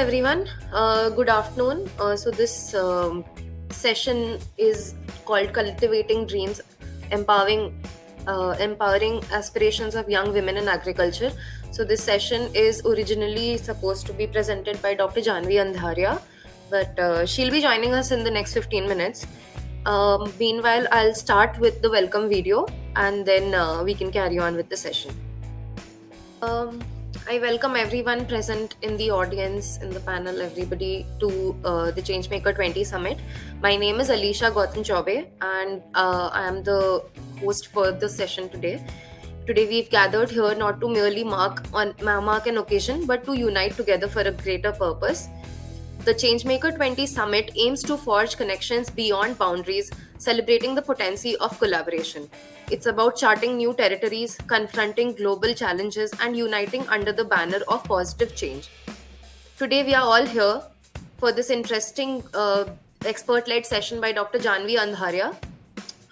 everyone. Good afternoon. This session is called "Cultivating Dreams, Empowering Aspirations of Young Women in Agriculture." So this session is originally supposed to be presented by Dr. Jahnvi Andharia, but she'll be joining us in the next 15 minutes. Meanwhile, I'll start with the welcome video, and then we can carry on with the session. Um, I welcome everyone present in the audience, in the panel, everybody to the Changemaker 20 Summit. My name is Alisha Gautam Chaube, and I am the host for the session today. Today, we've gathered here not to merely mark an occasion, but to unite together for a greater purpose. The Changemaker 20 Summit aims to forge connections beyond boundaries, celebrating the potency of collaboration. It's about charting new territories, confronting global challenges, and uniting under the banner of positive change. Today, we are all here for this interesting expert led session by Dr. Jahnvi Andharia.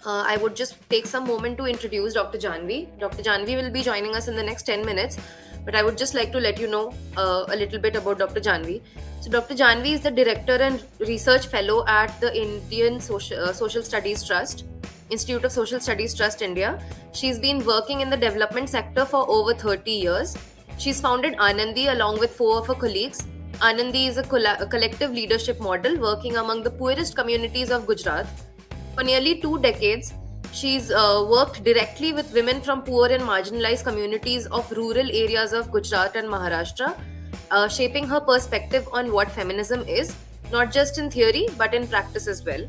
I would just take some moment to introduce Dr. Jahnvi. Dr. Jahnvi will be joining us in the next 10 minutes, but I would just like to let you know a little bit about Dr. Jahnvi. So, Dr. Jahnvi is the Director and Research Fellow at the Indian Social Studies Trust, Institute of Social Studies Trust, India. She's been working in the development sector for over 30 years. She's founded Anandi along with four of her colleagues. Anandi is a collective leadership model working among the poorest communities of Gujarat. For nearly 2 decades, she's worked directly with women from poor and marginalized communities of rural areas of Gujarat and Maharashtra, shaping her perspective on what feminism is, not just in theory but in practice as well.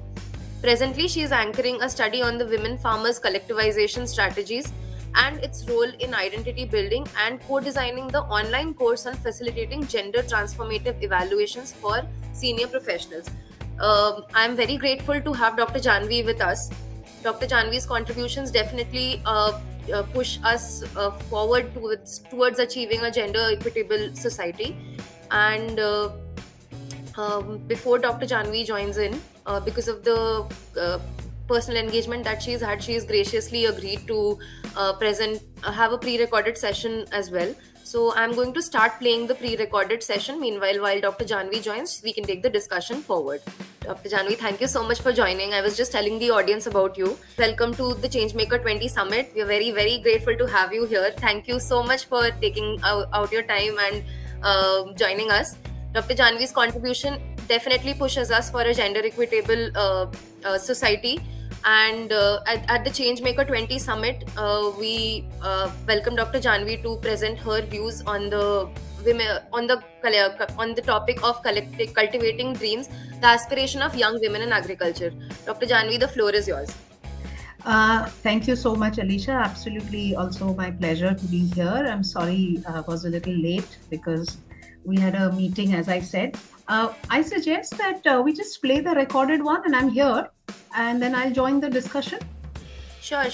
Presently, she is anchoring a study on the women farmers' collectivization strategies and its role in identity building and co designing the online course on facilitating gender transformative evaluations for senior professionals. I'm very grateful to have Dr. Jahnvi with us. Dr. Jahnvi's contributions definitely push us forward towards achieving a gender equitable society. And before Dr. Jahnvi joins in, because of the personal engagement that she's had, she's graciously agreed to have a pre-recorded session as well. So I'm going to start playing the pre-recorded session. Meanwhile, while Dr. Jahnvi joins, we can take the discussion forward. Dr. Jahnvi, thank you so much for joining. I was just telling the audience about you. Welcome to the Changemaker 20 Summit. We are very, very grateful to have you here. Thank you so much for taking out your time and joining us. Dr. Jahnvi's contribution definitely pushes us for a gender equitable society. And at the Changemaker 20 Summit, we welcome Dr. Jahnvi to present her views on the women on the topic of cultivating dreams, the aspiration of young women in agriculture. Dr. Jahnvi, the floor is yours. Thank you so much, Alisha. Absolutely, also my pleasure to be here. I'm sorry I was a little late because we had a meeting, as I said. I suggest that we just play the recorded one, and I'm here, and then I'll join the discussion. Sure.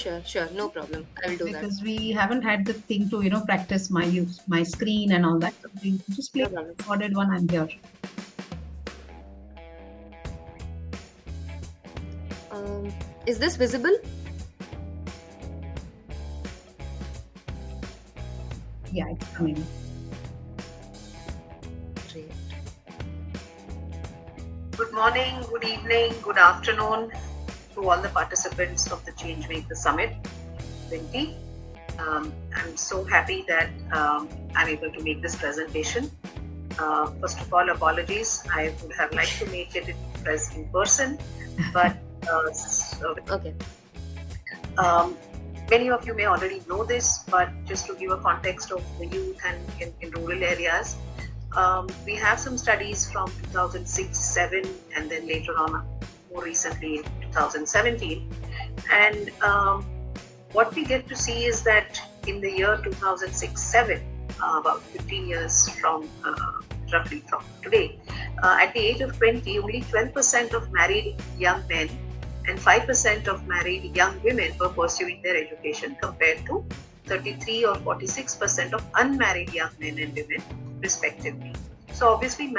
No problem. I'll do that. Because we haven't had the thing to, practice my screen and all that. So we just play the recorded one. I'm here. Is this visible? Yeah, it's coming. Great. Good morning, good evening, good afternoon to all the participants of the Changemaker Summit 20. I'm so happy that I'm able to make this presentation. First of all, apologies. I would have liked to make it in person, but okay. Many of you may already know this, but just to give a context of the youth and in rural areas, we have some studies from 2006-7 and then later on more recently in 2017, and what we get to see is that in the year 2006-7, about 15 years from roughly from today, at the age of 20, only 12% of married young men and 5% of married young women were pursuing their education, compared to 33 or 46% of unmarried young men and women respectively. So obviously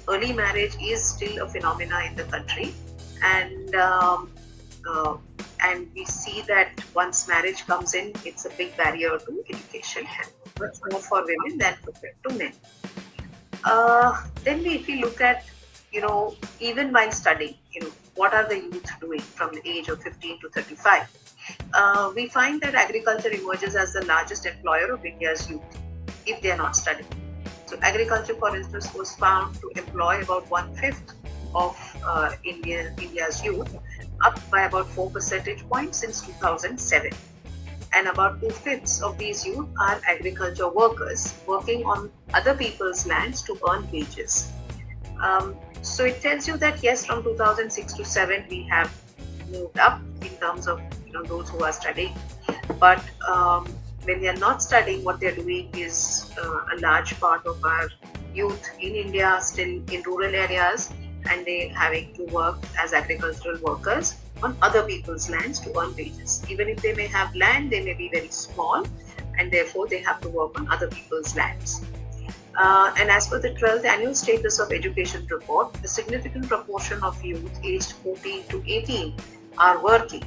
early marriage is still a phenomena in the country, and we see that once marriage comes in, it's a big barrier to education, much more for women than compared to men. Then if we look at, even while studying, what are the youth doing from the age of 15 to 35? We find that agriculture emerges as the largest employer of India's youth if they are not studying. So agriculture, for instance, was found to employ about 1/5 of India's youth, up by about 4 percentage points since 2007. And about 2/5 of these youth are agriculture workers working on other people's lands to earn wages. So it tells you that yes, from 2006 to 7 we have moved up in terms of those who are studying, but when they are not studying, what they're doing is a large part of our youth in India still in rural areas, and they having to work as agricultural workers on other people's lands to earn wages. Even if they may have land, they may be very small, and therefore they have to work on other people's lands. And as per the 12th Annual Status of Education Report, a significant proportion of youth aged 14 to 18 are working,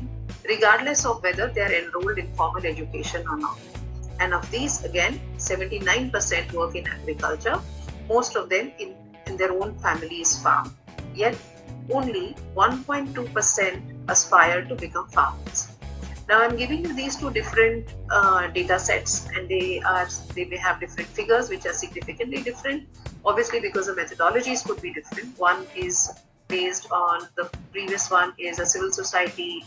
regardless of whether they are enrolled in formal education or not. And of these, again, 79% work in agriculture, most of them in their own family's farm. Yet, only 1.2% aspire to become farmers. Now, I'm giving you these two different data sets, and they may have different figures which are significantly different, obviously because the methodologies could be different. One is based on, the previous one is a civil society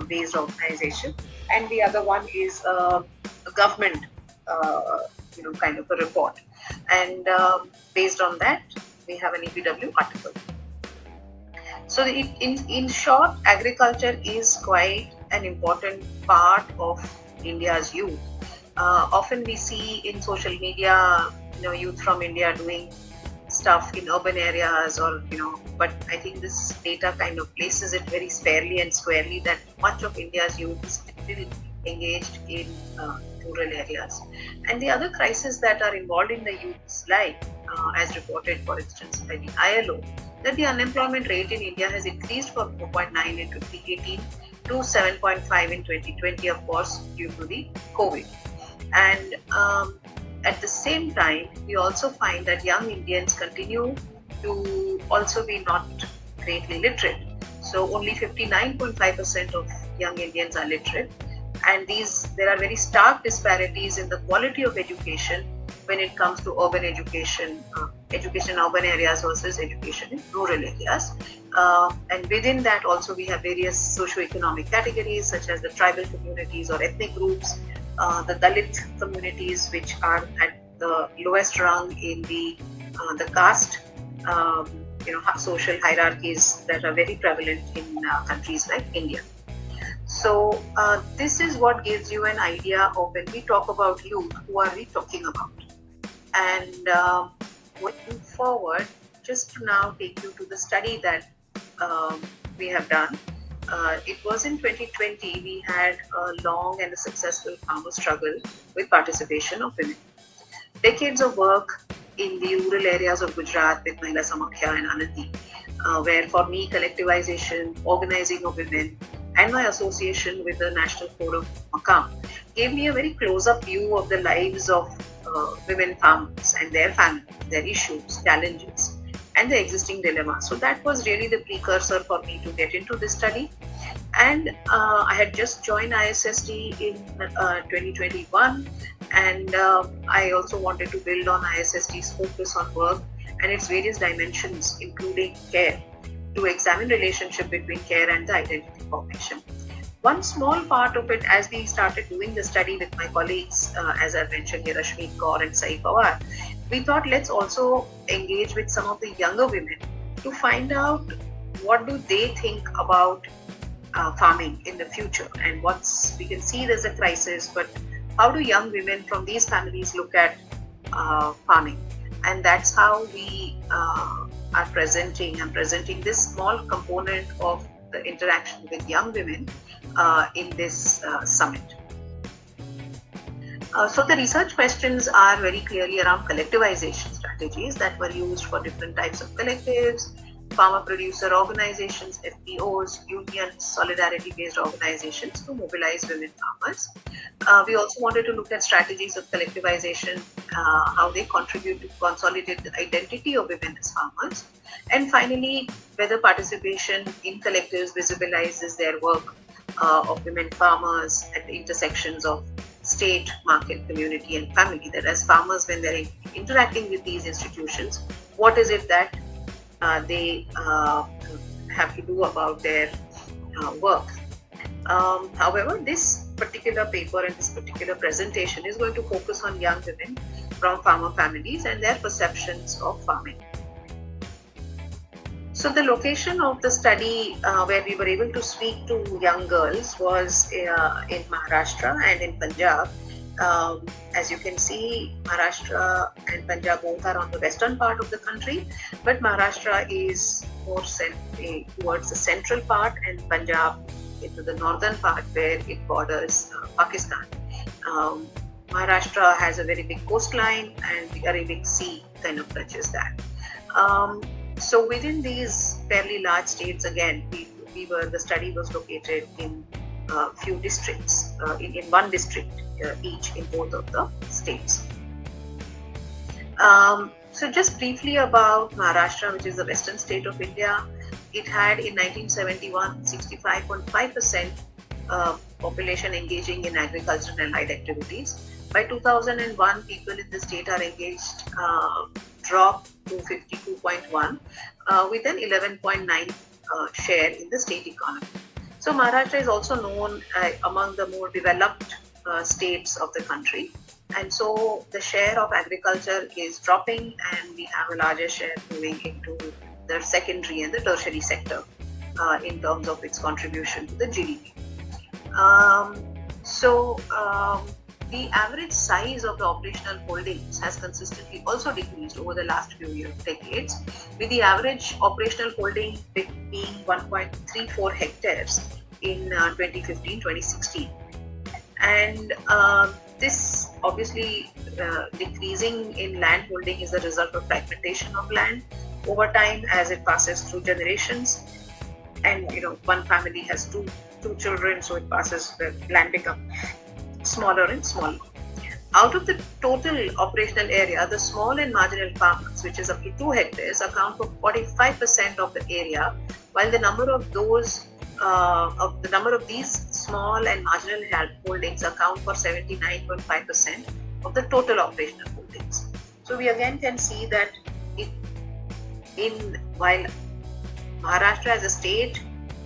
based organization, and the other one is a government kind of a report, and based on that we have an EPW article. So in short, agriculture is quite an important part of India's youth. Often we see in social media, youth from India doing stuff in urban areas, or but I think this data kind of places it very fairly and squarely that much of India's youth is still engaged in rural areas. And the other crises that are involved in the youth's life, as reported, for instance, by the ILO, that the unemployment rate in India has increased from 4.9 in 2018 to 7.5 in 2020, of course, due to the COVID. And at the same time, we also find that young Indians continue to also be not greatly literate. So only 59.5% of young Indians are literate. And there are very stark disparities in the quality of education when it comes to urban education, education in urban areas versus education in rural areas. And within that also we have various socio-economic categories such as the tribal communities or ethnic groups, the Dalit communities, which are at the lowest rung in the caste, social hierarchies that are very prevalent in countries like India. So this is what gives you an idea of, when we talk about youth, who are we talking about? And going forward, just to now take you to the study that we have done. It was in 2020, we had a long and a successful farmer struggle with participation of women. Decades of work in the rural areas of Gujarat with Mahila Samakhya and Anandi, where for me collectivization, organizing of women, and my association with the National Forum Makam gave me a very close-up view of the lives of women farmers and their families, their issues, challenges, and the existing dilemmas. So that was really the precursor for me to get into this study. And I had just joined ISST in 2021, and I also wanted to build on ISST's focus on work and its various dimensions, including care, to examine relationship between care and the identity formation. One small part of it, as we started doing the study with my colleagues, as I mentioned here, Rashmi Kaur and Sai Pawar, we thought let's also engage with some of the younger women to find out what do they think about farming in the future, and we can see there's a crisis, but how do young women from these families look at farming? And that's how we are presenting this small component of the interaction with young women in this summit. So the research questions are very clearly around collectivization strategies that were used for different types of collectives, farmer producer organizations, FPOs, unions, solidarity-based organizations to mobilize women farmers. We also wanted to look at strategies of collectivization, how they contribute to consolidate the identity of women as farmers. And finally, whether participation in collectives visibilizes their work of women farmers at the intersections of state, market, community, and family. That as farmers, when they're interacting with these institutions, what is it that they have to do about their work? However, this particular paper and this particular presentation is going to focus on young women from farmer families and their perceptions of farming. So the location of the study where we were able to speak to young girls was in Maharashtra and in Punjab. As you can see, Maharashtra and Punjab both are on the western part of the country, but Maharashtra is more towards the central part and Punjab into the northern part where it borders Pakistan. Maharashtra has a very big coastline and the Arabic Sea kind of touches that. So within these fairly large states, again, the study was located in a few districts, in one district each in both of the states. So just briefly about Maharashtra, which is the western state of India, it had in 1971 65.5% population engaging in agriculture and allied activities. By 2001, people in the state are engaged dropped to 52.1 with an 11.9 share in the state economy. So Maharashtra is also known among the more developed states of the country, and so the share of agriculture is dropping and we have a larger share moving into the secondary and the tertiary sector in terms of its contribution to the GDP. The average size of the operational holdings has consistently also decreased over the last few decades, with the average operational holding being 1.34 hectares in 2015-2016. And this obviously decreasing in land holding is a result of fragmentation of land over time as it passes through generations. And one family has two children, so it passes, the land becomes smaller and smaller. Out of the total operational area, the small and marginal farmers, which is up to 2 hectares, account for 45% of the area, while the number of these small and marginal holdings account for 79.5% of the total operational holdings. So we again can see that while Maharashtra as a state,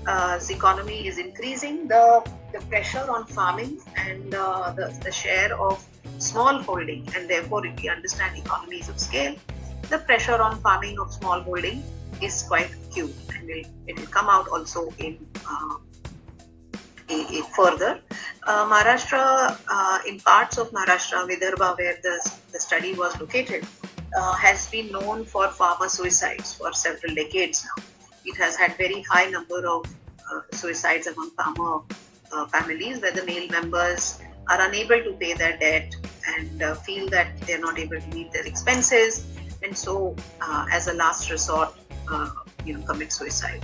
its economy is increasing, the pressure on farming and the share of small holding, and therefore if we understand economies of scale, the pressure on farming of small holding is quite acute, and it will come out also in further. Maharashtra, in parts of Maharashtra, Vidarbha, where the study was located, has been known for farmer suicides for several decades now. It has had very high number of suicides among farmer families, where the male members are unable to pay their debt and feel that they're not able to meet their expenses, and so as a last resort commit suicide.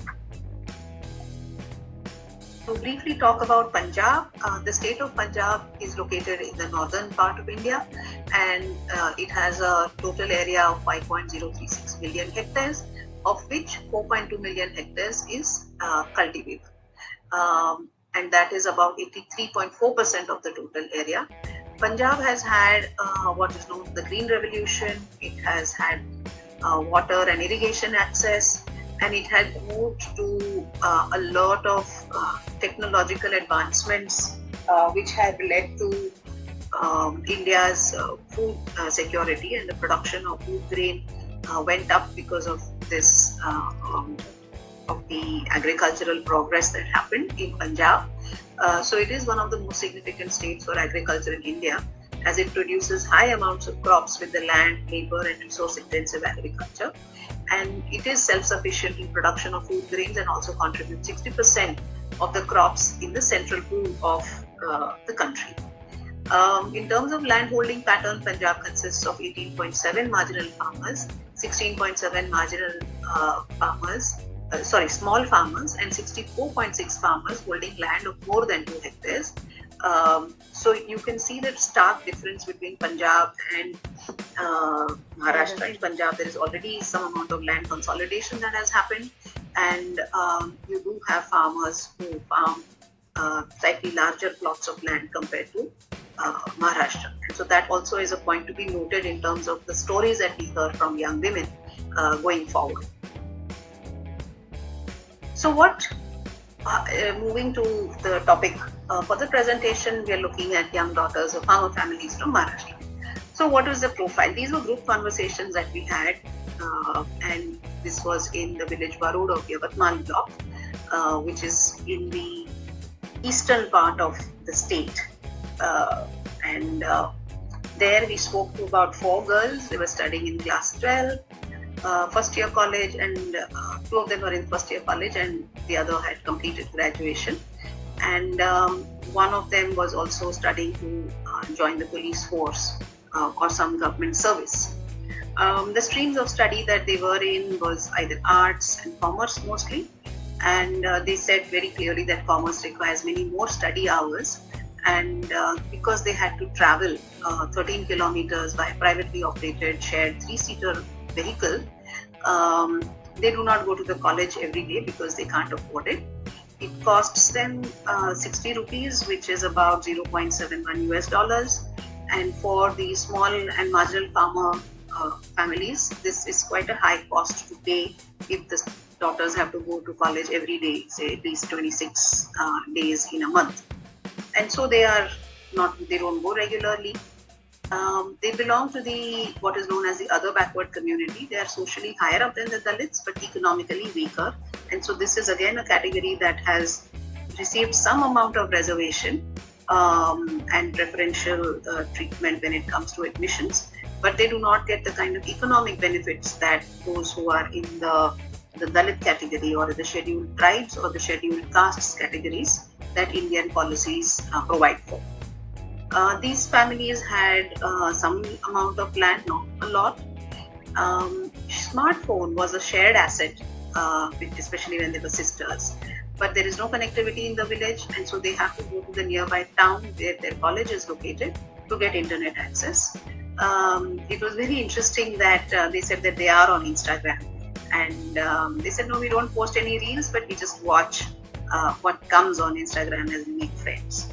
To briefly talk about Punjab, the state of Punjab is located in the northern part of India, and it has a total area of 5.036 million hectares, of which 4.2 million hectares is cultivable. And that is about 83.4% of the total area. Punjab has had what is known as the Green Revolution. It has had water and irrigation access, and it had moved to a lot of technological advancements which have led to India's food security, and the production of food grain went up because of this of the agricultural progress that happened in Punjab. So it is one of the most significant states for agriculture in India, as it produces high amounts of crops with the land, labor and resource intensive agriculture. And it is self-sufficient in production of food grains and also contributes 60% of the crops in the central pool of the country. In terms of land holding pattern, Punjab consists of 18.7 marginal farmers, 16.7 marginal small farmers, and 64.6 farmers holding land of more than 2 hectares. So you can see that stark difference between Punjab and Maharashtra. In Punjab, there is already some amount of land consolidation that has happened, and you do have farmers who farm slightly larger plots of land compared to Maharashtra. And so that also is a point to be noted in terms of the stories that we hear from young women going forward. So moving to the topic for the presentation, we are looking at young daughters of farmer families from Maharashtra. So what was the profile? These were group conversations that we had, and this was in the village Barod of Yavatmal block, which is in the eastern part of the state. And there we spoke to about 4 girls. They were studying in class 12, first year college, and 2 of them were in first year college and the other had completed graduation. And one of them was also studying to join the police force or some government service. The streams of study that they were in was either arts and commerce mostly, and they said very clearly that commerce requires many more study hours, and because they had to travel 13 kilometers by a privately operated shared 3-seater vehicle, they do not go to the college every day because they can't afford it. It costs them 60 rupees, which is about $0.71 US. And for the small and marginal farmer families, this is quite a high cost to pay if the daughters have to go to college every day, say at least 26 days in a month. And so they don't go regularly. They belong to what is known as the other backward community. They are socially higher up than the Dalits, but economically weaker. And so this is again a category that has received some amount of reservation and preferential treatment when it comes to admissions, but they do not get the kind of economic benefits that those who are in the Dalit category or the scheduled tribes or the scheduled castes categories that Indian policies provide for. These families had some amount of land, not a lot. Smartphone was a shared asset, especially when they were sisters. But there is no connectivity in the village, and so they have to go to the nearby town where their college is located to get internet access. It was very interesting that they said that they are on Instagram, and they said, no, we don't post any reels, but we just watch what comes on Instagram as we make friends.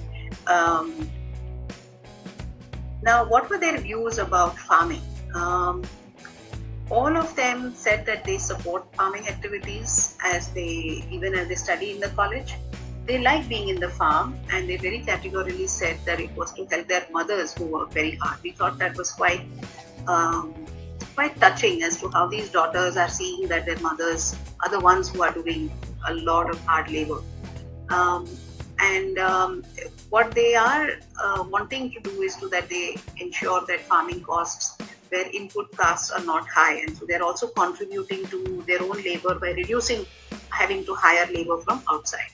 Now, what were their views about farming? All of them said that they support farming activities even as they study in the college. They like being in the farm, and they very categorically said that it was to help their mothers who work very hard. We thought that was quite touching as to how these daughters are seeing that their mothers are the ones who are doing a lot of hard labor. What they are wanting to do is that they ensure that farming costs where input costs are not high, and so they're also contributing to their own labor by reducing having to hire labor from outside.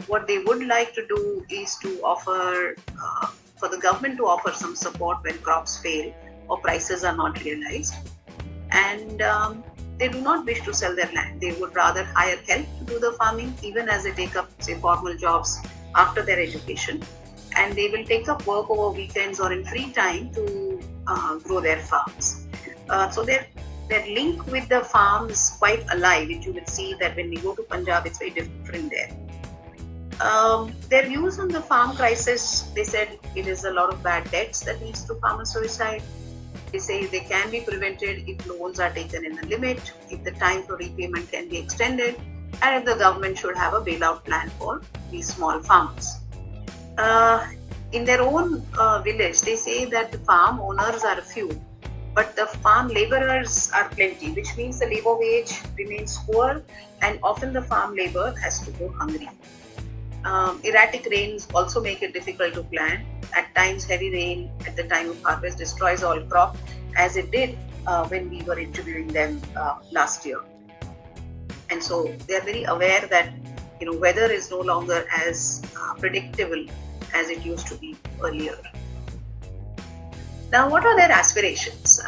What they would like to do is to offer for the government to offer some support when crops fail or prices are not realized, and they do not wish to sell their land. They would rather hire help to do the farming, even as they take up, say, formal jobs after their education, and they will take up work over weekends or in free time to grow their farms. So their link with the farm is quite alive, and you will see that when we go to Punjab, it's very different there. Their views on the farm crisis, they said it is a lot of bad debts that leads to farmer suicide. They say they can be prevented if loans are taken in a limit, if the time for repayment can be extended, and if the government should have a bailout plan for these small farmers. In their own village, they say that the farm owners are few, but the farm laborers are plenty, which means the labor wage remains poor, and often the farm labor has to go hungry. Erratic rains also make it difficult to plant. At times, heavy rain at the time of harvest destroys all crop, as it did when we were interviewing them last year. And so they are very aware that weather is no longer as predictable as it used to be earlier. Now, what are their aspirations?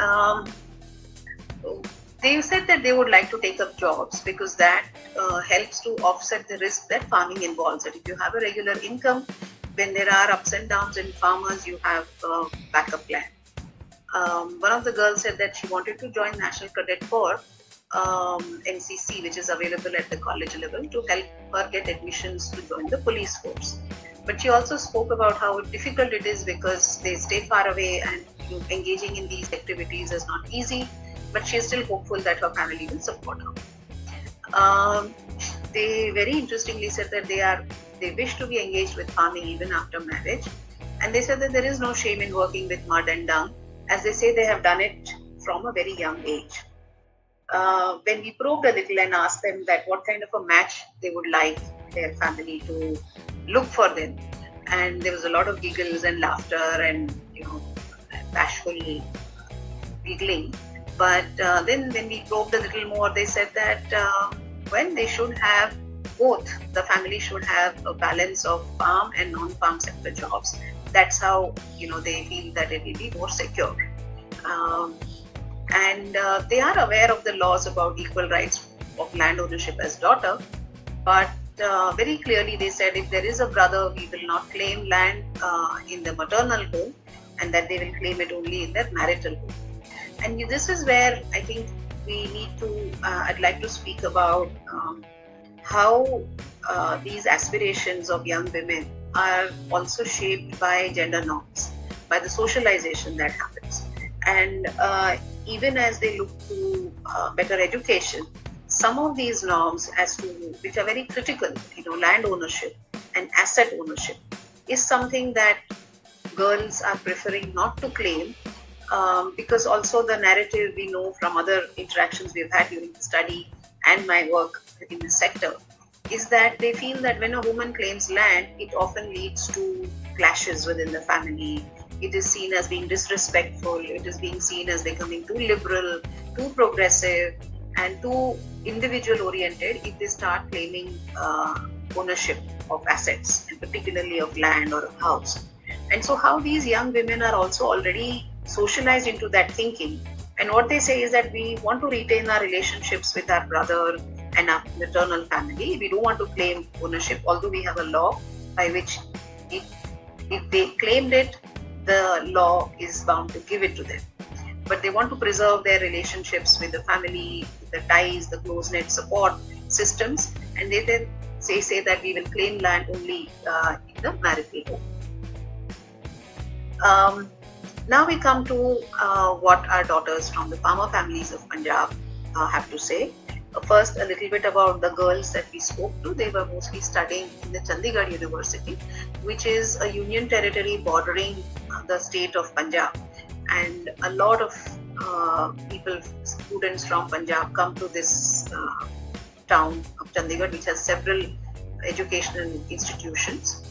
They said that they would like to take up jobs because that helps to offset the risk that farming involves. That if you have a regular income, when there are ups and downs in farmers, you have a backup plan. One of the girls said that she wanted to join National Cadet Corps, NCC, which is available at the college level, to help her get admissions to join the police force. But she also spoke about how difficult it is because they stay far away and engaging in these activities is not easy. But she is still hopeful that her family will support her. They very interestingly said that they wish to be engaged with farming even after marriage, and they said that there is no shame in working with mud and dung, as they say they have done it from a very young age. When we probed a little and asked them that what kind of a match they would like their family to look for them, and there was a lot of giggles and laughter and bashful giggling. But then when we probed a little more, they said that they should have both. The family should have a balance of farm and non-farm sector jobs. That's how they feel that it will be more secure. And they are aware of the laws about equal rights of land ownership as daughter. But very clearly they said if there is a brother, we will not claim land in the maternal home, and that they will claim it only in their marital home. And this is where I think we need to, I'd like to speak about how these aspirations of young women are also shaped by gender norms, by the socialization that happens. And even as they look to better education, some of these norms which are very critical, land ownership and asset ownership, is something that girls are preferring not to claim. Because also the narrative we know from other interactions we've had during the study and my work in the sector is that they feel that when a woman claims land, it often leads to clashes within the family. It is seen as being disrespectful. It is being seen as becoming too liberal, too progressive, and too individual oriented if they start claiming ownership of assets, and particularly of land or a house. And so how these young women are also already socialized into that thinking. And what they say is that we want to retain our relationships with our brother and our maternal family. We don't want to claim ownership, although we have a law by which if they claimed it, the law is bound to give it to them. But they want to preserve their relationships with the family, the ties, the close-knit support systems, and they then say that we will claim land only in the marital home. Now we come to what our daughters from the farmer families of Punjab have to say. First, a little bit about the girls that we spoke to. They were mostly studying in the Chandigarh University, which is a union territory bordering the state of Punjab. And a lot of students from Punjab come to this town of Chandigarh, which has several educational institutions,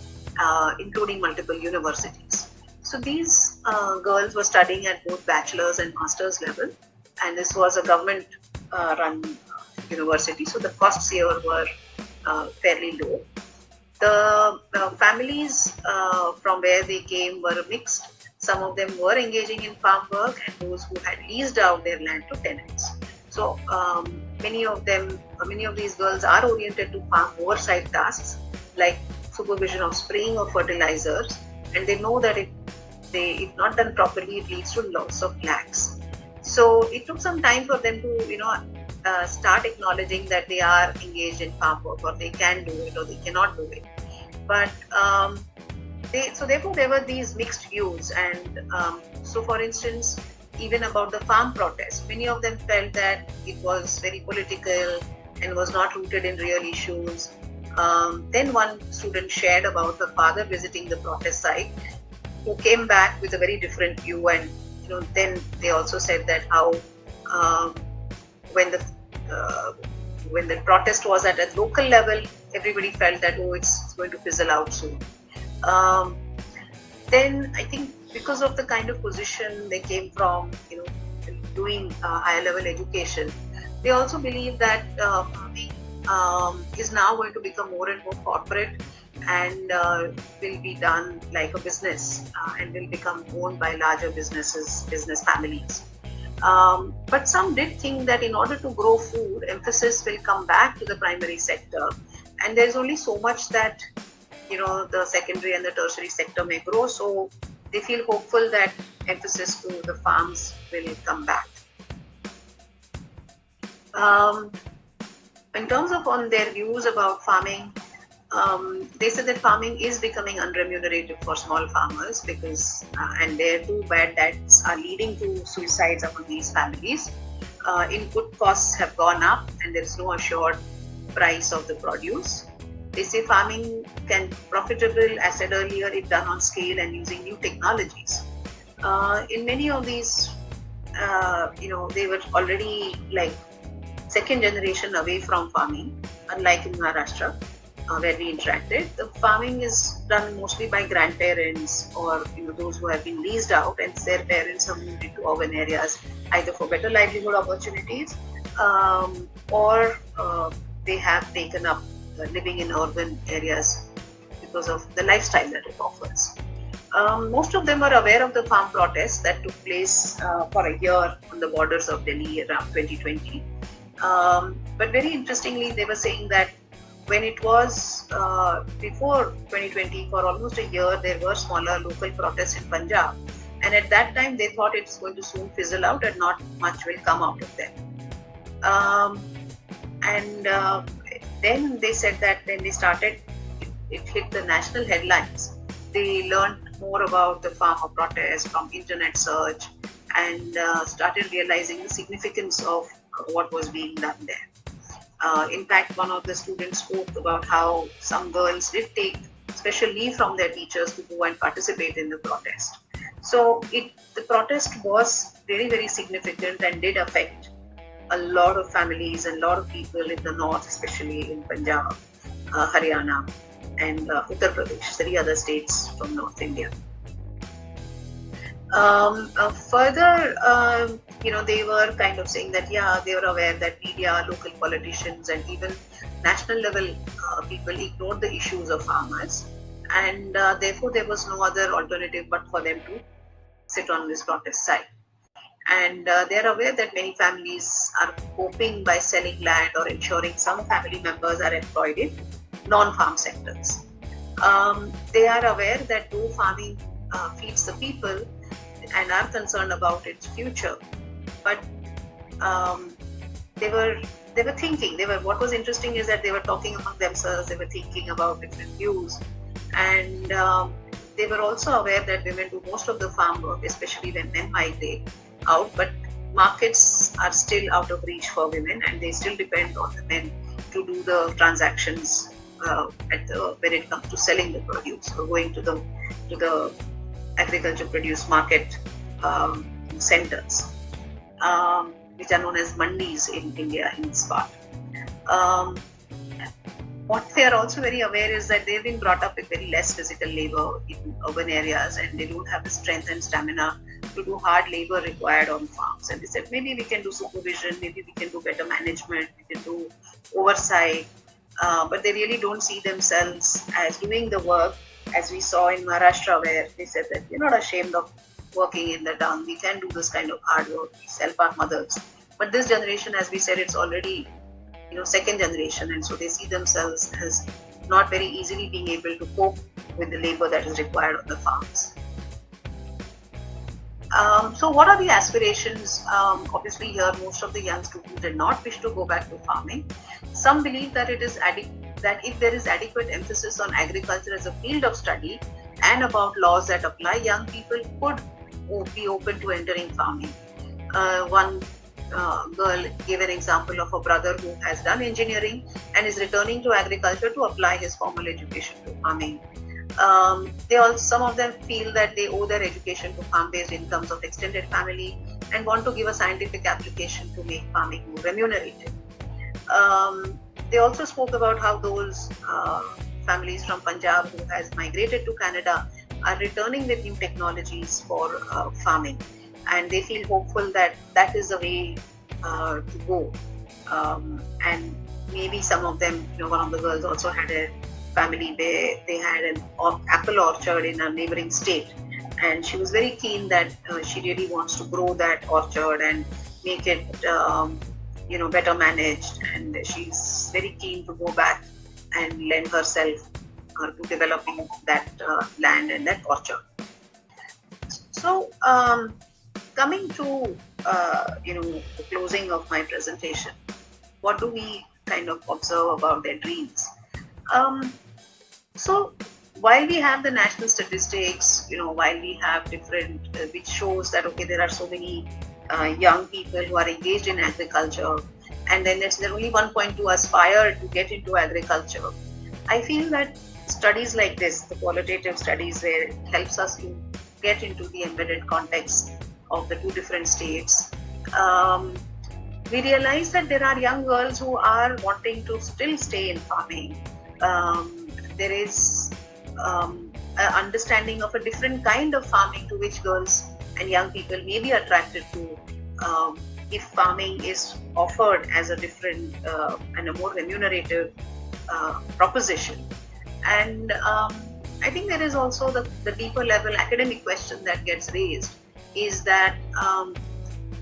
including multiple universities. So these girls were studying at both bachelor's and master's level, and this was a government-run university, so the costs here were fairly low. The families from where they came were mixed. Some of them were engaging in farm work, and those who had leased out their land to tenants. So many of these girls are oriented to farm oversight tasks like supervision of spraying of fertilizers, and they know that if not done properly, it leads to loss of lakhs. So it took some time for them to start acknowledging that they are engaged in farm work, or they can do it or they cannot do it. But therefore there were these mixed views, and so for instance, even about the farm protest, many of them felt that it was very political and was not rooted in real issues. Then one student shared about her father visiting the protest site, who came back with a very different view, and then they also said that how when the protest was at a local level, everybody felt that it's going to fizzle out soon. Then I think because of the kind of position they came from, doing higher level education, they also believe that farming is now going to become more and more corporate, and will be done like a business and will become owned by larger business families. But some did think that in order to grow food, emphasis will come back to the primary sector, and there's only so much that the secondary and the tertiary sector may grow. So they feel hopeful that emphasis to the farms will come back. In terms of on their views about farming, they said that farming is becoming unremunerative for small farmers because, and their too bad debts are leading to suicides among these families. Input costs have gone up and there is no assured price of the produce. They say farming can profitable, as said earlier, if done on scale and using new technologies. In many of these, they were already like second generation away from farming, unlike in Maharashtra, where we interacted. The farming is done mostly by grandparents or those who have been leased out, and their parents have moved into urban areas either for better livelihood opportunities or they have taken up living in urban areas because of the lifestyle that it offers. Most of them are aware of the farm protests that took place for a year on the borders of Delhi around 2020. But very interestingly, they were saying that when it was before 2020, for almost a year, there were smaller local protests in Punjab. And at that time, they thought it's going to soon fizzle out and not much will come out of them. Then they said that when they started, it hit the national headlines. They learned more about the farmer protest from internet search and started realizing the significance of what was being done there. In fact, one of the students spoke about how some girls did take special leave from their teachers to go and participate in the protest. So the protest was very, very significant and did affect a lot of families and a lot of people in the north, especially in Punjab, Haryana, and Uttar Pradesh, 3 other states from North India. Further, they were kind of saying that, they were aware that media, local politicians, and even national level people ignored the issues of farmers. And therefore, there was no other alternative but for them to sit on this protest side. And they're aware that many families are coping by selling land or ensuring some family members are employed in non-farm sectors. They are aware that though farming feeds the people and are concerned about its future, but they were thinking. What was interesting is that they were talking among themselves. They were thinking about different views, and they were also aware that women do most of the farm work, especially when men migrate out. But markets are still out of reach for women, and they still depend on the men to do the transactions when it comes to selling the produce or going to the agriculture produce market centers, which are known as mandis in India in this part. What they are also very aware is that they've been brought up with very less physical labor in urban areas, and they don't have the strength and stamina to do hard labor required on farms. And they said maybe we can do supervision, maybe we can do better management, we can do oversight, but they really don't see themselves as doing the work, as we saw in Maharashtra, where they said that we're not ashamed of working in the dung, we can do this kind of hard work, we help our mothers. But this generation, as we said, it's already second generation, and so they see themselves as not very easily being able to cope with the labor that is required on the farms. So what are the aspirations? Obviously here most of the young students did not wish to go back to farming. Some believe that that if there is adequate emphasis on agriculture as a field of study and about laws that apply, young people could be open to entering farming. One girl gave an example of a brother who has done engineering and is returning to agriculture to apply his formal education to farming. Some of them feel that they owe their education to farm-based incomes of extended family and want to give a scientific application to make farming more remunerative. They also spoke about how those families from Punjab who has migrated to Canada are returning with new technologies for farming, and they feel hopeful that that is the way to go. And maybe some of them, one of the girls also had a family where they had an apple orchard in a neighboring state, and she was very keen that she really wants to grow that orchard and make it better managed, and she's very keen to go back and lend herself to developing that land and that orchard. So coming to the closing of my presentation, what do we kind of observe about their dreams? So while we have the national statistics, while we have different, which shows that okay, there are so many young people who are engaged in agriculture, and then they're only 1.2 aspire to get into agriculture. I feel that studies like this, the qualitative studies, where it helps us to get into the embedded context of the two different states, we realize that there are young girls who are wanting to still stay in farming. There is an understanding of a different kind of farming to which girls and young people may be attracted to if farming is offered as a different and a more remunerative proposition. And I think there is also the deeper level academic question that gets raised, is that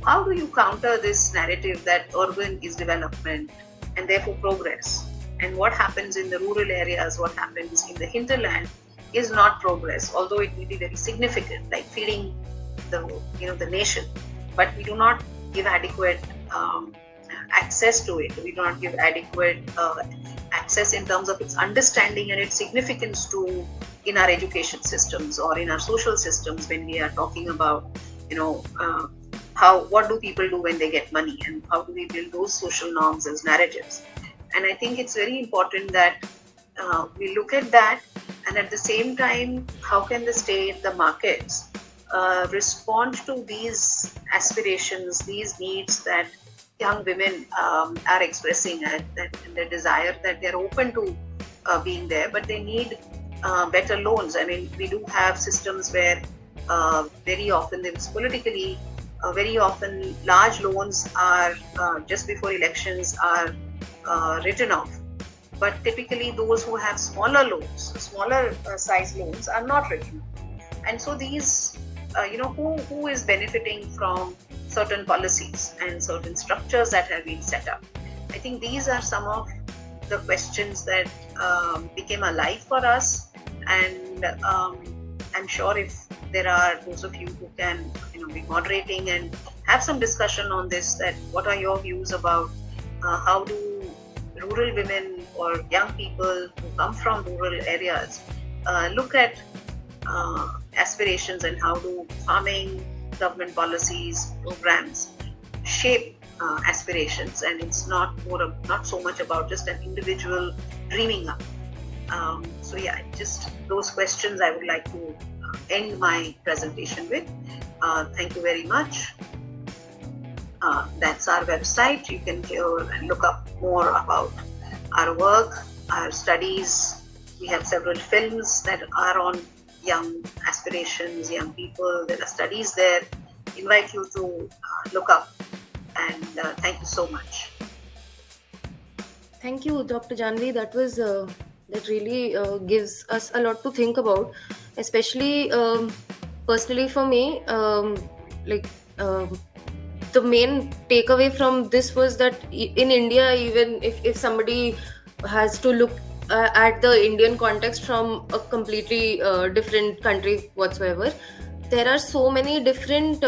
how do you counter this narrative that urban is development and therefore progress, and what happens in the rural areas, what happens in the hinterland is not progress, although it may be very significant, like feeding the nation, but we do not give adequate access to it. We do not give adequate access in terms of its understanding and its significance to in our education systems or in our social systems when we are talking about what do people do when they get money, and how do we build those social norms as narratives. And I think it's very important that we look at that, and at the same time, how can the state, the markets respond to these aspirations, these needs that young women are expressing, and their desire that they're open to being there, but they need better loans. I mean, we do have systems where very often, politically, very often large loans are just before elections are written off, but typically those who have smaller loans, smaller size loans, are not written off. And so these, who is benefiting from certain policies and certain structures that have been set up? I think these are some of the questions that became alive for us, and I'm sure if there are those of you who can be moderating and have some discussion on this, that what are your views about how do rural women or young people who come from rural areas look at aspirations, and how do farming, government policies, programs shape aspirations, and it's not so much about just an individual dreaming up. So yeah, just those questions I would like to end my presentation with. Thank you very much. That's our website. You can go and look up more about our work, our studies. We have several films that are on young aspirations, young people. There are studies there. Invite you to look up, and thank you so much. Thank you, Dr. Jahnvi. That really gives us a lot to think about, especially personally for me. The main takeaway from this was that in India, even if somebody has to look at the Indian context from a completely different country whatsoever, there are so many different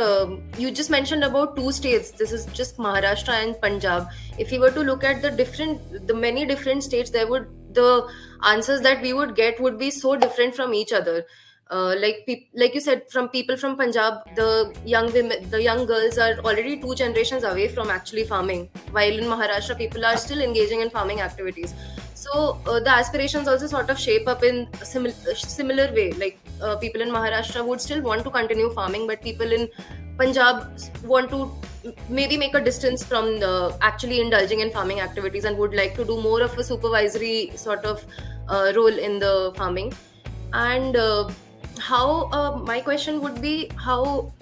you just mentioned about two states. This is just Maharashtra and Punjab. If we were to look at the many different states, the answers that we would get would be so different from each other. Like you said, from people from Punjab, the young girls are already 2 generations away from actually farming, while in Maharashtra people are still engaging in farming activities. So the aspirations also sort of shape up in a similar way. Like people in Maharashtra would still want to continue farming, but people in Punjab want to maybe make a distance from actually indulging in farming activities, and would like to do more of a supervisory sort of role in the farming. And my question would be, how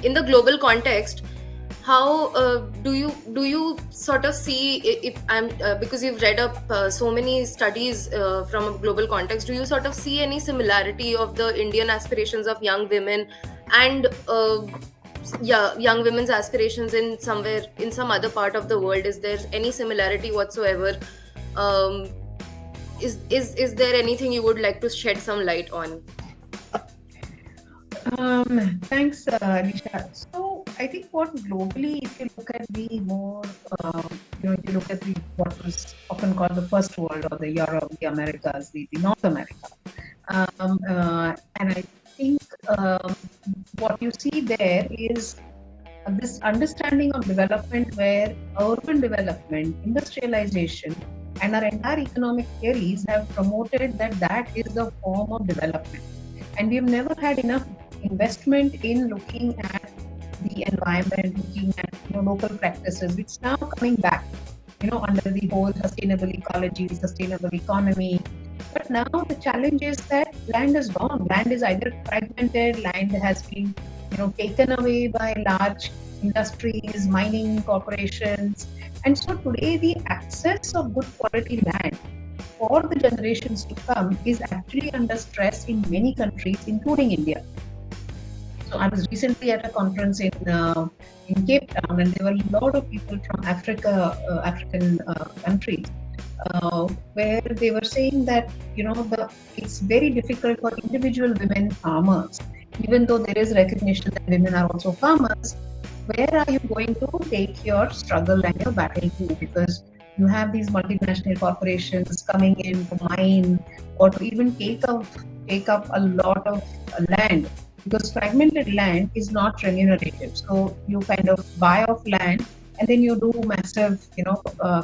in the global context, how do you sort of see, if I'm because you've read up so many studies from a global context, do you sort of see any similarity of the Indian aspirations of young women and yeah, young women's aspirations in somewhere in some other part of the world? Is there any similarity whatsoever? um, is there anything you would like to shed some light on? Thanks, Nisha. So I think what globally, if you look at the more, if you look at what was often called the first world, or the Europe, the Americas, the North America, and I think what you see there is this understanding of development where urban development, industrialization, and our entire economic theories have promoted that is the form of development. And we've never had enough investment in looking at the environment, looking at local practices, which is now coming back, under the whole sustainable ecology, sustainable economy. But now the challenge is that land is gone. Land is either fragmented, land has been taken away by large industries, mining corporations. And so today the access of good quality land for the generations to come is actually under stress in many countries, including India. So I was recently at a conference in Cape Town, and there were a lot of people from African countries, where they were saying that it's very difficult for individual women farmers, even though there is recognition that women are also farmers. Where are you going to take your struggle and your battle to? Because you have these multinational corporations coming in to mine or to even take up a lot of land, because fragmented land is not remunerative. So you kind of buy off land and then you do massive,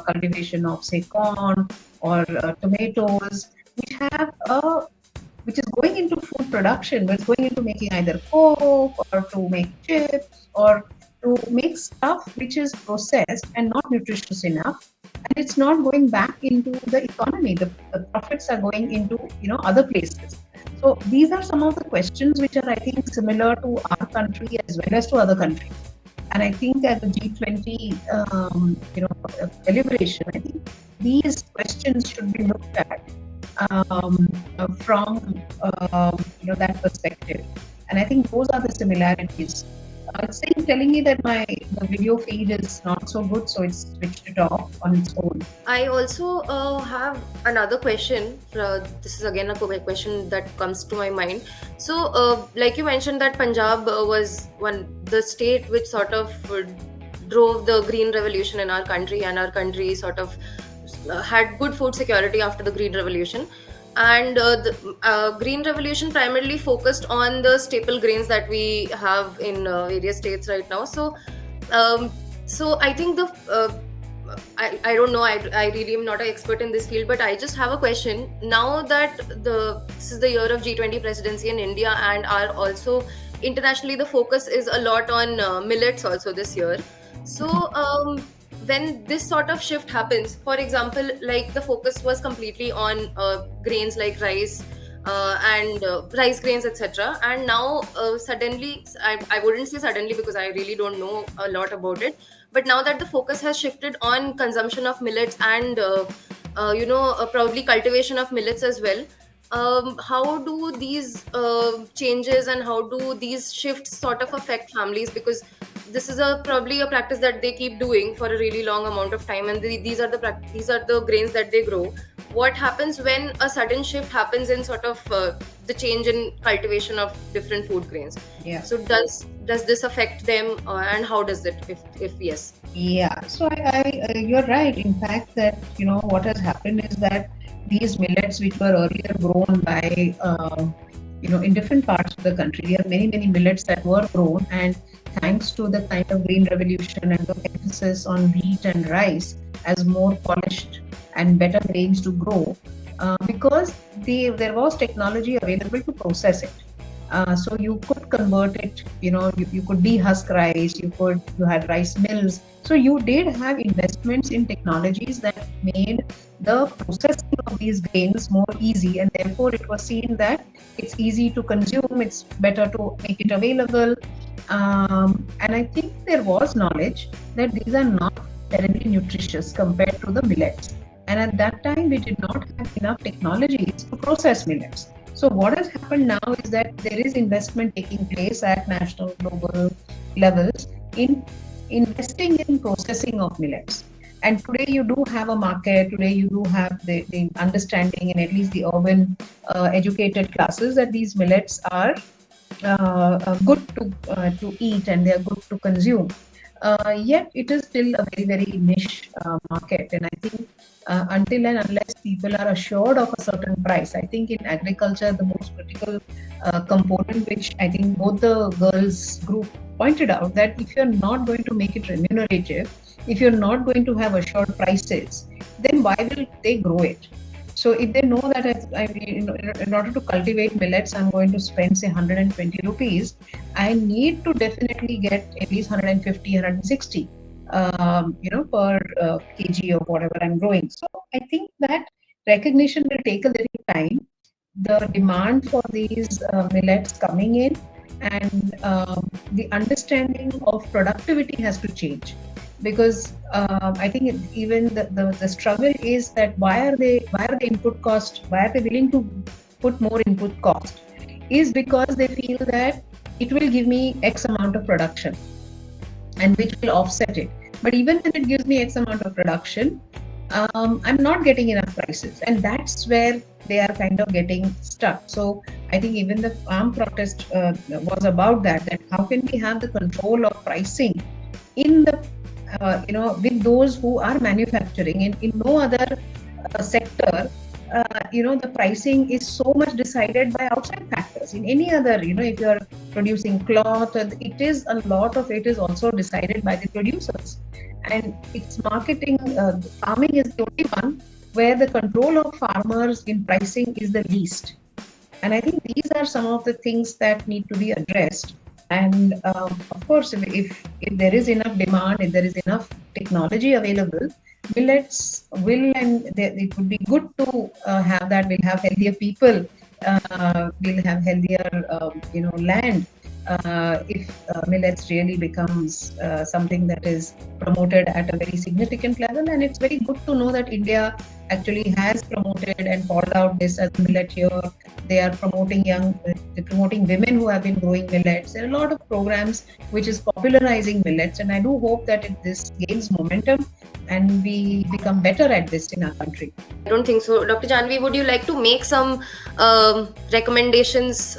cultivation of say corn or tomatoes, which is going into food production, but it's going into making either coke or to make chips or to make stuff which is processed and not nutritious enough, and it's not going back into the economy. The profits are going into other places. So these are some of the questions which are, I think, similar to our country as well as to other countries. And I think as a G20 celebration, I think these questions should be looked at from that perspective. And I think those are the similarities. It's telling me that the video feed is not so good, so it's switched it off on its own. I also have another question. This is again a question that comes to my mind. So, like you mentioned, that Punjab was the state which sort of drove the green revolution in our country, and our country sort of had good food security after the green revolution. And the green revolution primarily focused on the staple grains that we have in various states right now. So I think I don't know, I really am not an expert in this field, but I just have a question. Now that this is the year of G20 presidency in India, and are also internationally the focus is a lot on millets also this year. So when this sort of shift happens, for example, like the focus was completely on grains like rice and rice grains, etc. And now suddenly, I wouldn't say suddenly because I really don't know a lot about it, but now that the focus has shifted on consumption of millets and probably cultivation of millets as well, how do these changes and how do these shifts sort of affect families? Because this is probably a practice that they keep doing for a really long amount of time, and these are the grains that they grow. What happens when a sudden shift happens in sort of the change in cultivation of different food grains? Yeah. So does this affect them, and how does it, if yes? Yeah. So you're right. In fact, that what has happened is that these millets, which were earlier grown by in different parts of the country, there are many millets that were grown, and thanks to the kind of green revolution and the emphasis on wheat and rice as more polished and better grains to grow, because there was technology available to process it. So you could convert it, you could dehusk rice, you had rice mills. So you did have investments in technologies that made the processing of these grains more easy, and therefore it was seen that it's easy to consume, it's better to make it available. And I think there was knowledge that these are not terribly nutritious compared to the millets. And at that time, we did not have enough technologies to process millets. So what has happened now is that there is investment taking place at national, global levels in investing in processing of millets. And today you do have a market, today you do have the understanding in at least the urban educated classes that these millets are good to eat and they are good to consume. Yet it is still a very niche market, and I think until and unless people are assured of a certain price, I think in agriculture the most critical component, which I think both the girls group pointed out, that if you're not going to make it remunerative, if you're not going to have assured prices, then why will they grow it? So if they know that in order to cultivate millets, I'm going to spend say 120 rupees, I need to definitely get at least 150, 160, per kg of whatever I'm growing. So I think that recognition will take a little time. The demand for these millets coming in, and the understanding of productivity has to change, because I think even the struggle is that why are the input cost, why are they willing to put more input cost, is because they feel that it will give me X amount of production and which will offset it. But even when it gives me X amount of production, I'm not getting enough prices, and that's where they are kind of getting stuck. So I think even the farm protest was about that how can we have the control of pricing in the with those who are manufacturing. In no other sector, the pricing is so much decided by outside factors. In any other, if you are producing cloth, it is a lot of it is also decided by the producers. And it's marketing, farming is the only one where the control of farmers in pricing is the least. And I think these are some of the things that need to be addressed. And of course, if there is enough demand, if there is enough technology available, millets will, and it would be good to have that. We'll have healthier people, we'll have healthier, land. If millets really becomes something that is promoted at a very significant level. And it's very good to know that India actually has promoted and called out this as millet year. They are promoting women who have been growing millets. There are a lot of programs which is popularizing millets, and I do hope that this gains momentum and we become better at this in our country. I don't think so. Dr. Jahnvi, would you like to make some recommendations,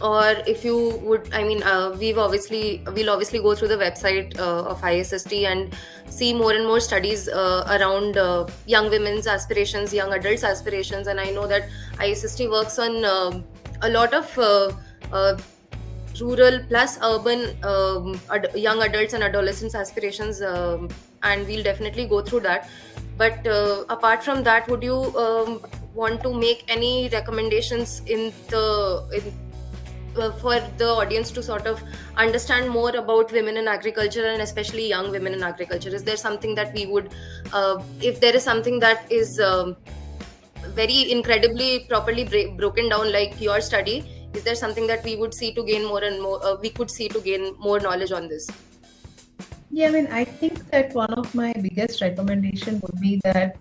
or if you would, we'll obviously go through the website of ISST and see more and more studies around young women's aspirations, young adults' aspirations, and I know that ISST works on a lot of rural plus urban young adults and adolescents aspirations, and we'll definitely go through that. But apart from that, would you want to make any recommendations for the audience to sort of understand more about women in agriculture, and especially young women in agriculture? Is there something that we would, if there is something that is very incredibly properly broken down like your study, is there something that we would see to gain more and more, we could see to gain more knowledge on this? Yeah, I think that one of my biggest recommendation would be that,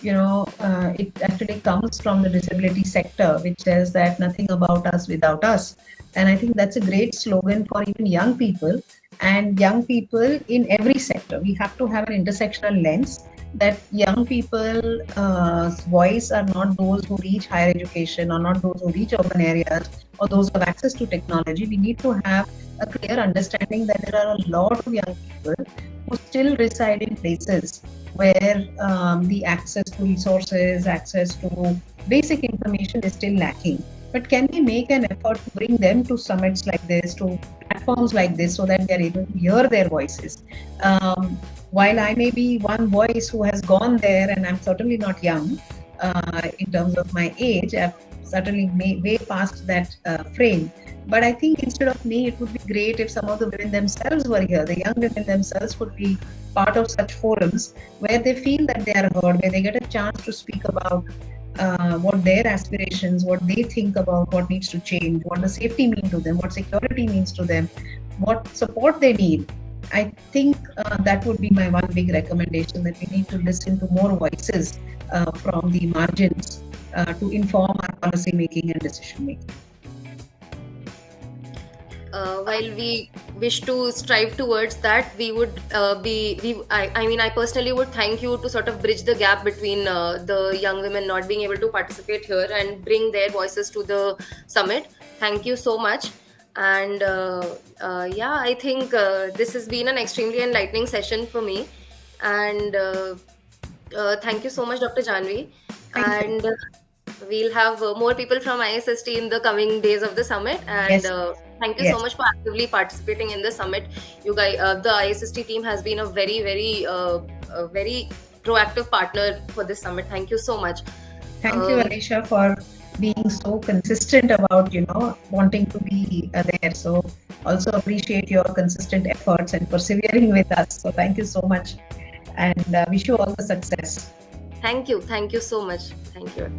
it actually comes from the disability sector, which says that nothing about us without us. And I think that's a great slogan for even young people, and young people in every sector. We have to have an intersectional lens that young people's voice are not those who reach higher education, or not those who reach urban areas, or those who have access to technology. We need to have a clear understanding that there are a lot of young people who still reside in places where the access to resources, access to basic information is still lacking. But can we make an effort to bring them to summits like this, to platforms like this, so that they are able to hear their voices? While I may be one voice who has gone there, and I'm certainly not young in terms of my age, I've certainly way past that frame. But I think instead of me, it would be great if some of the women themselves were here. The young women themselves would be part of such forums where they feel that they are heard, where they get a chance to speak about what their aspirations, what they think about what needs to change, what does safety mean to them, what security means to them, what support they need. I think that would be my one big recommendation, that we need to listen to more voices from the margins to inform our policy making and decision making. While we wish to strive towards that, we would I mean, I personally would thank you to sort of bridge the gap between the young women not being able to participate here and bring their voices to the summit. Thank you so much. And yeah, I think this has been an extremely enlightening session for me. And thank you so much, Dr. Jahnvi. Thank you. And we'll have more people from ISST in the coming days of the summit. And Yes. thank you so Yes. much for actively participating in the summit. You guys, the ISST team has been a very proactive partner for this summit. Thank you so much. Thank you, Alisha, for being so consistent about, wanting to be there. So also appreciate your consistent efforts and persevering with us. So thank you so much, and wish you all the success. Thank you so much. Thank you.